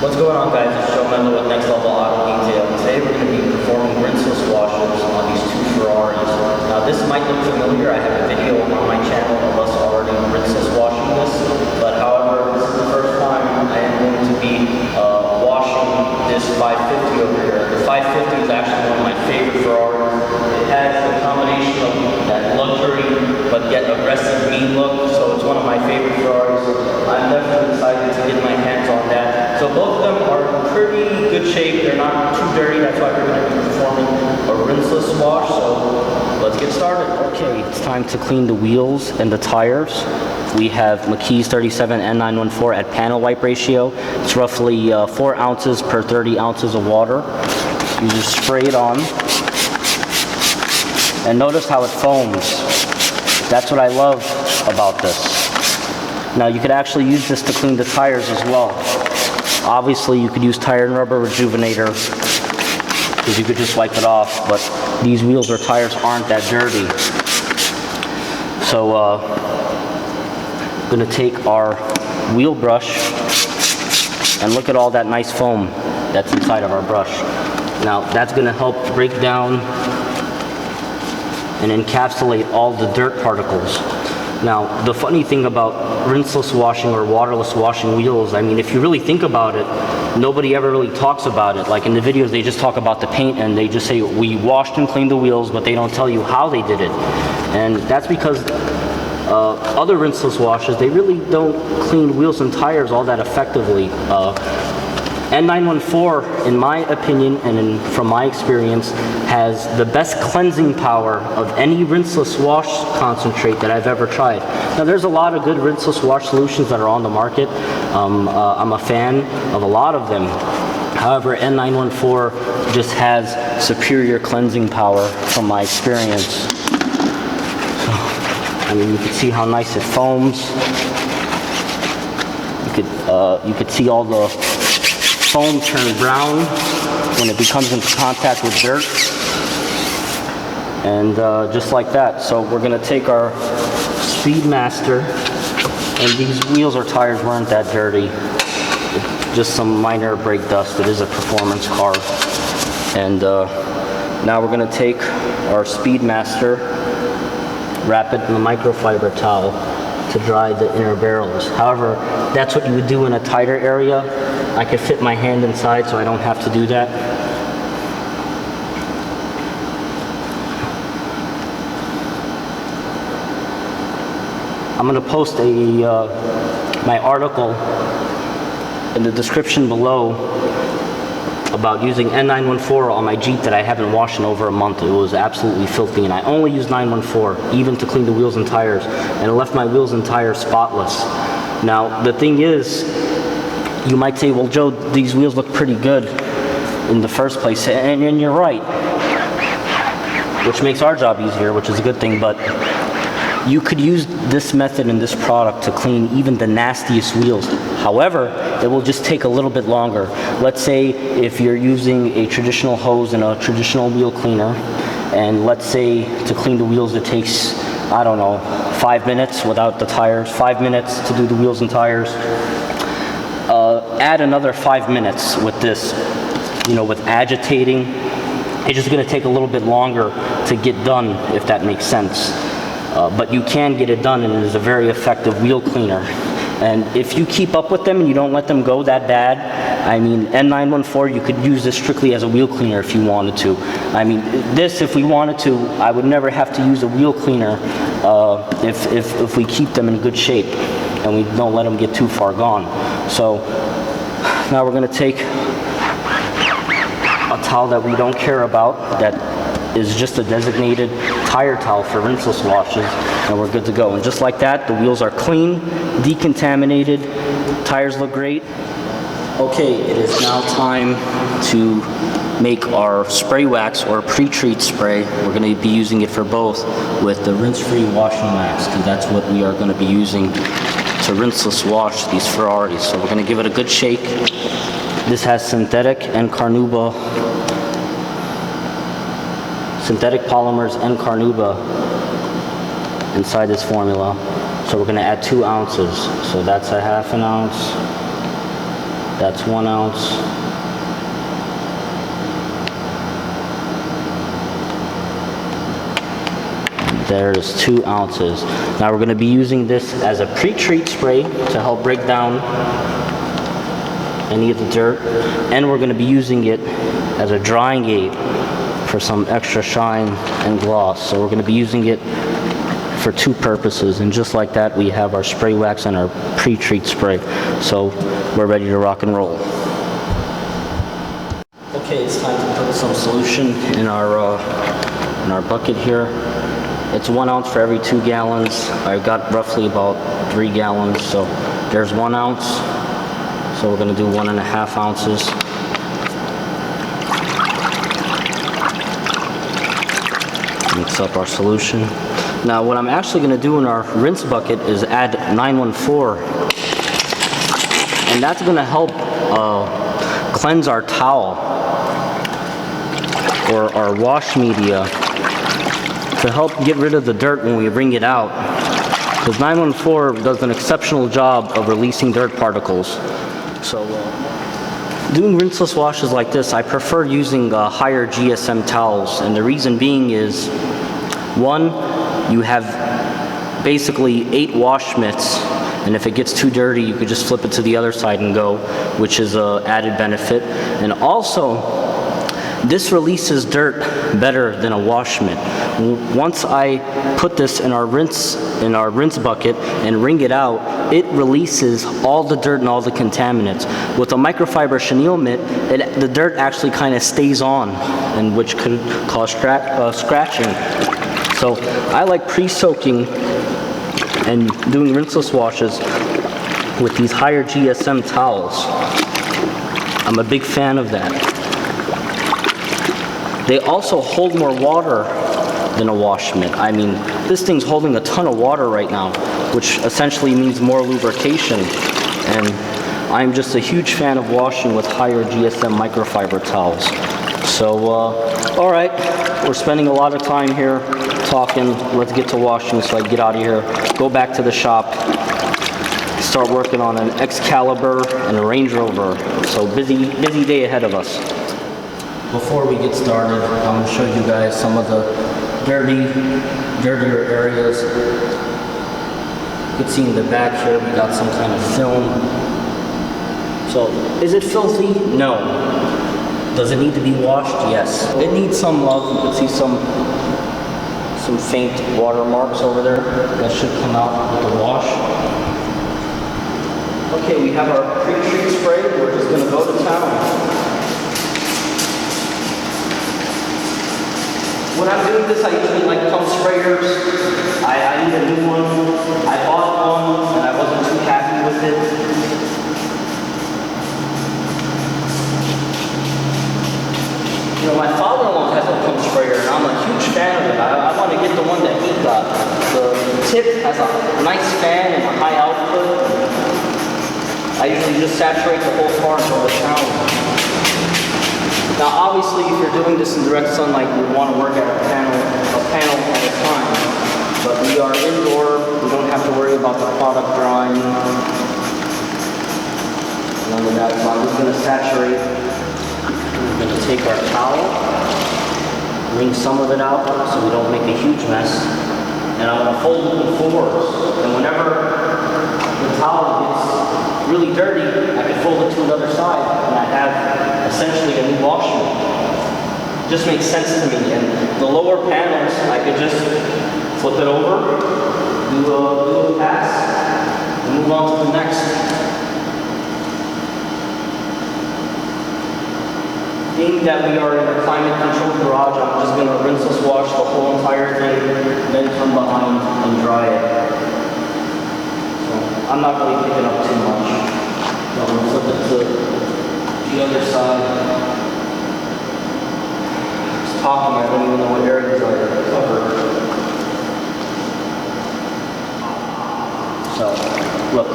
What's going on, guys? It's Joe Mendel with Next Level Auto Detail. Today we're going to be performing rinseless washes on these two Ferraris. Now this might look familiar. I have a video on my channel of us already rinseless washing this, but however, this is the first time I am going to be washing this 550 over here. The 550 is actually one of my favorite Ferraris. It has a combination of that luxury but yet aggressive mean look, so it's one of my favorite Ferraris. I'm definitely excited to get my hands on that. So both of them are in pretty good shape. They're not too dirty. That's why we're going to be performing a rinseless wash. So let's get started. Okay, it's time to clean the wheels and the tires. We have McKee's 37 N914 at panel wipe ratio. It's roughly 4 ounces per 30 ounces of water. You just spray it on. And notice how it foams. That's what I love about this. Now you could actually use this to clean the tires as well. Obviously you could use tire and rubber rejuvenator because you could just wipe it off, but these wheels or tires aren't that dirty. So I'm going to take our wheel brush and look at all that nice foam that's inside of our brush. Now that's going to help break down and encapsulate all the dirt particles. Now, the funny thing about rinseless washing or waterless washing wheels, I mean, if you really think about it, nobody ever really talks about it. Like in the videos, they just talk about the paint and they just say, we washed and cleaned the wheels, but they don't tell you how they did it. And that's because other rinseless washes, they really don't clean wheels and tires all that effectively. N914, in my opinion and from my experience, has the best cleansing power of any rinseless wash concentrate that I've ever tried. Now there's a lot of good rinseless wash solutions that are on the market. I'm a fan of a lot of them. However, N914 just has superior cleansing power from my experience. So, I mean, you can see how nice it foams. You could see all the foam turn brown when it becomes into contact with dirt, and just like that. So we're going to take our Speedmaster, and these wheels or tires weren't that dirty, just some minor brake dust. It is a performance car. And now we're going to take our Speedmaster, wrap it in a microfiber towel to dry the inner barrels. However, that's what you would do in a tighter area. I could fit my hand inside so I don't have to do that. I'm going to post my article in the description below about using N914 on my Jeep that I haven't washed in over a month. It was absolutely filthy, and I only used 914 even to clean the wheels and tires, and it left my wheels and tires spotless. Now the thing is, you might say, well, Joe, these wheels look pretty good in the first place, and you're right, which makes our job easier, which is a good thing. But you could use this method and this product to clean even the nastiest wheels. However, it will just take a little bit longer. Let's say if you're using a traditional hose and a traditional wheel cleaner, and let's say to clean the wheels it takes, I don't know, 5 minutes without the tires, 5 minutes to do the wheels and tires. Add another 5 minutes with this, with agitating. It's just going to take a little bit longer to get done, if that makes sense. But you can get it done, and it is a very effective wheel cleaner. And if you keep up with them and you don't let them go that bad, I mean, N914, you could use this strictly as a wheel cleaner if you wanted to. I mean, this, if we wanted to, I would never have to use a wheel cleaner if we keep them in good shape and we don't let them get too far gone. So now we're going to take a towel that we don't care about, that is just a designated tire towel for rinseless washes, and we're good to go. And just like that, the wheels are clean, decontaminated, tires look great. Okay, it is now time to make our spray wax or pre-treat spray. We're going to be using it for both with the rinse-free washing wax, because that's what we are going to be using to rinseless wash these Ferraris. So we're going to give it a good shake. This has synthetic polymers and carnauba inside this formula. So we're going to add 2 ounces. So that's a half an ounce That's 1 ounce. There's 2 ounces. Now we're going to be using this as a pre-treat spray to help break down any of the dirt, and we're going to be using it as a drying aid for some extra shine and gloss. So we're going to be using it for 2 purposes, and just like that we have our spray wax and our pre-treat spray. So we're ready to rock and roll. Okay, it's time to put some solution in our bucket here. It's 1 ounce for every 2 gallons. I've got roughly about 3 gallons, so there's 1 ounce. So we're going to do 1.5 ounces. Mix up our solution. Now what I'm actually going to do in our rinse bucket is add 914, and that's going to help cleanse our towel or our wash media, to help get rid of the dirt when we wring it out. Because 914 does an exceptional job of releasing dirt particles. So doing rinseless washes like this, I prefer using higher GSM towels, and the reason being is, 1, you have basically 8 wash mitts, and if it gets too dirty you could just flip it to the other side and go, which is an added benefit. And also, this releases dirt better than a wash mitt. Once I put this in our rinse bucket and wring it out, it releases all the dirt and all the contaminants. With a microfiber chenille mitt, the dirt actually kind of stays on, and which could cause scratching. So I like pre-soaking and doing rinseless washes with these higher GSM towels. I'm a big fan of that. They also hold more water than a wash mitt. I mean, this thing's holding a ton of water right now, which essentially means more lubrication. And I'm just a huge fan of washing with higher GSM microfiber towels. So, all right, we're spending a lot of time here talking. Let's get to washing so I can get out of here, go back to the shop, start working on an Excalibur and a Range Rover. So busy day ahead of us. Before we get started, I'm going to show you guys some of the dirtier areas. You can see in the back here we got some kind of film. So, is it filthy? No. Does it need to be washed? Yes. It needs some love. You can see some faint watermarks over there that should come out with the wash. Okay, we have our pre-treat spray. We're just going to go to town. When I'm doing this, I usually like pump sprayers. I need a new one. I bought one and I wasn't too happy with it. You know, my father-in-law has a pump sprayer and I'm a huge fan of it. I want to get the one that he got. The tip has a nice fan and a high output. I usually just saturate the whole car until the town. Now obviously if you're doing this in direct sunlight, you would want to work at a panel at a time. But we are indoor, we don't have to worry about the product drying. None of that, so I'm just going to saturate. We're going to take our towel, wring some of it out so we don't make a huge mess. And I'm going to fold it in 4s. And whenever the towel gets really dirty, I can fold it to another side and I have essentially a new wash mitt. Just makes sense to me. And the lower panels, I could just flip it over, do a pass, and move on to the next. Being that we are in a climate-controlled garage, I'm just going to rinseless wash the whole entire thing, then come behind and dry it. So I'm not really picking up too much. So I'm going to flip it to the other side. Just talking, I don't even know what areas are covered. So, look,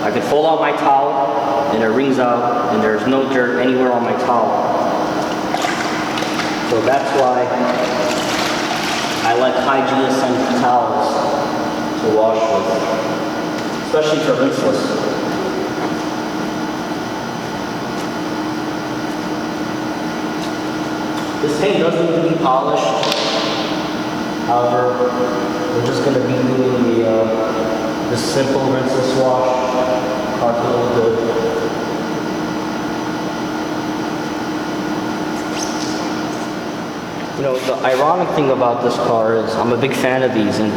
I could fold out my towel and it wrings out and there's no dirt anywhere on my towel. So that's why I like high GSM towels to wash with, especially for rinseless. This paint does need to be polished. However, we're just going to be doing the simple rinseless wash. Car's a little good. You know, the ironic thing about this car is I'm a big fan of these, and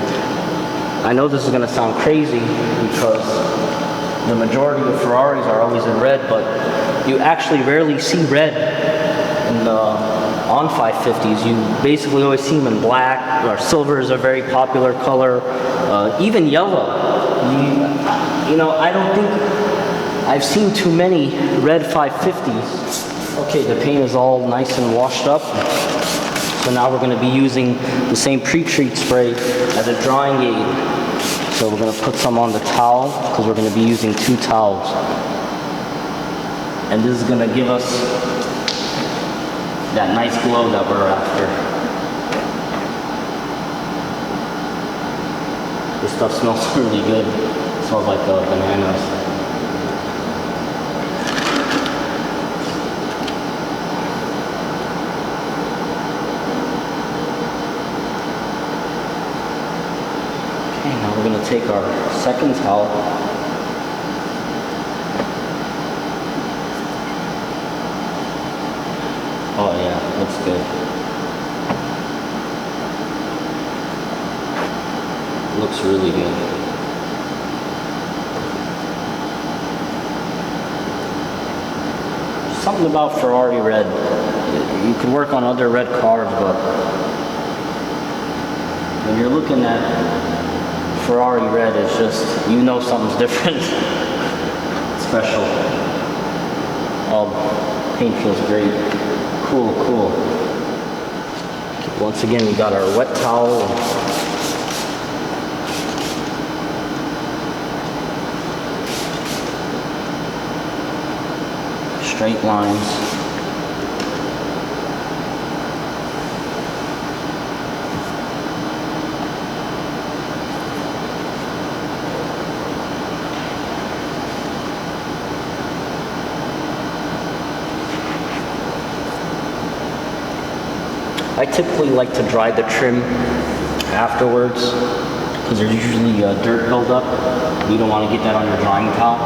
I know this is going to sound crazy because the majority of Ferraris are always in red, but you actually rarely see red in on 550s. You basically always see them in black, or silver is a very popular color, even yellow. You know, I don't think I've seen too many red 550s. Okay, the paint is all nice and washed up. So now we're going to be using the same pre-treat spray as a drying aid. So we're going to put some on the towel because we're going to be using 2 towels. And this is going to give us that nice glow that we're after. This stuff smells really good. It smells like bananas. Now we're going to take our second towel. Oh yeah, looks good. Looks really good. Something about Ferrari red. You could work on other red cars, but when you're looking at Ferrari red, it's just, you know something's different. Special. Oh, paint feels great. Cool, cool. Once again, we got our wet towel. Straight lines. I typically like to dry the trim afterwards because there's usually dirt buildup. You don't want to get that on your drying towel.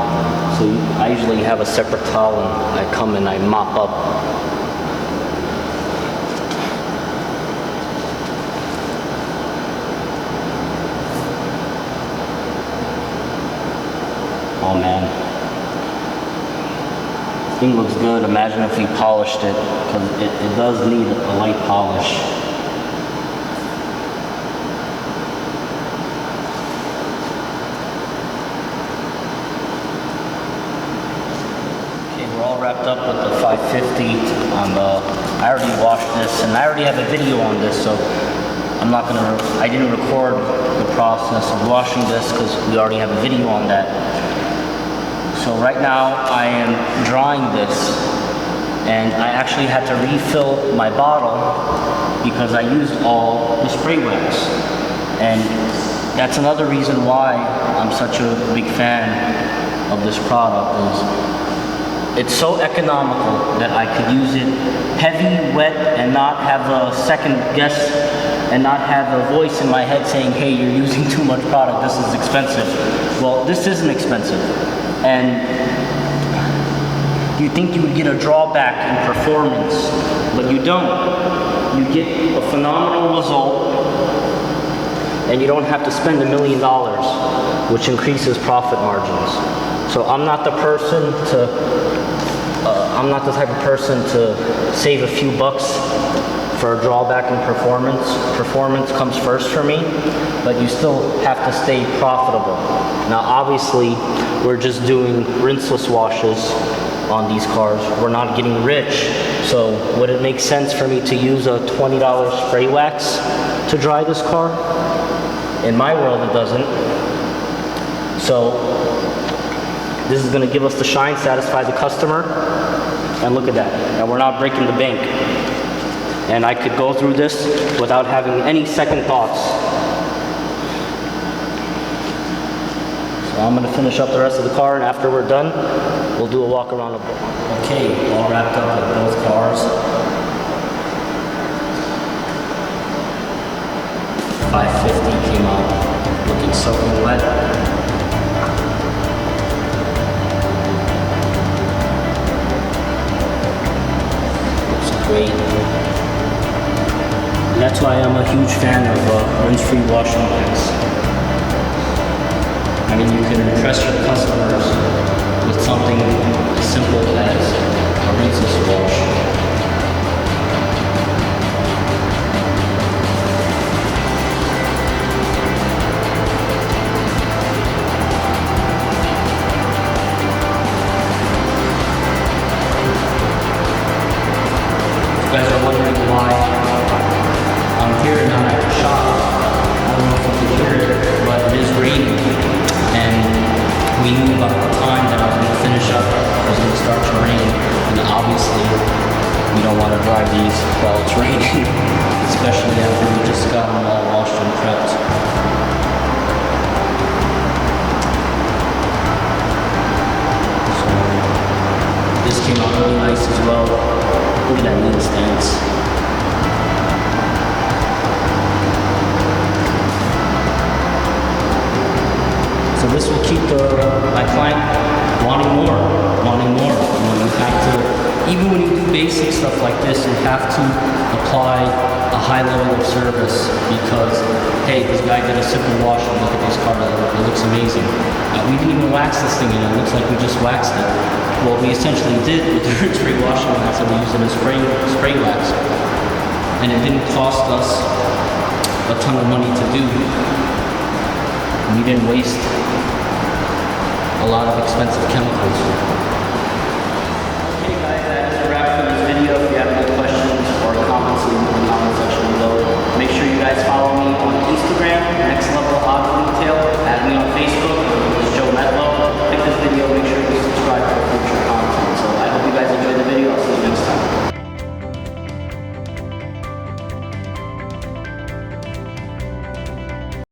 So I usually have a separate towel and I come and I mop up. Oh man. Thing looks good. Imagine if we polished it, because it does need a light polish. Okay, we're all wrapped up with the 550. I already washed this, and I already have a video on this, so I didn't record the process of washing this because we already have a video on that. So right now I am drying this, and I actually had to refill my bottle because I used all the spray wax. And that's another reason why I'm such a big fan of this product. Is it's so economical that I could use it heavy, wet, and not have a second guess and not have a voice in my head saying, hey, you're using too much product, this is expensive. Well, this isn't expensive. And you think you would get a drawback in performance, but you don't. You get a phenomenal result, and you don't have to spend $1 million, which increases profit margins. So I'm not the person to, I'm not the type of person to save a few bucks for a drawback in performance. Performance comes first for me, but you still have to stay profitable. Now obviously, we're just doing rinseless washes on these cars. We're not getting rich. So would it make sense for me to use a $20 spray wax to dry this car? In my world, it doesn't. So this is gonna give us the shine, satisfy the customer, and look at that. And we're not breaking the bank. And I could go through this without having any second thoughts. So I'm gonna finish up the rest of the car, and after we're done, we'll do a walk around the boat. Okay, all wrapped up with both cars. That's why I'm a huge fan of rinse-free washing wax. I mean, you can impress your customers with something as simple as a rinseless wash. You guys are wondering why I'm here and not at the shop. I don't know if you can hear it, but it is raining. And we knew about the time that I was going to finish up. It was going to start to rain. And obviously, we don't want to drive these while it's raining. Especially after we just got them all washed and prepped. So, this came out really nice as well. Look at that neat stance. So this will keep my client wanting more. You know, you have to, even when you do basic stuff like this, you have to apply a high level of service because, hey, this guy did a simple wash and look at this car, it looks amazing. We didn't even wax this thing and it looks like we just waxed it. Well, we essentially did with the rinse-free washing wax, and we used it as spray wax. And it didn't cost us a ton of money to do. We didn't waste a lot of expensive chemicals.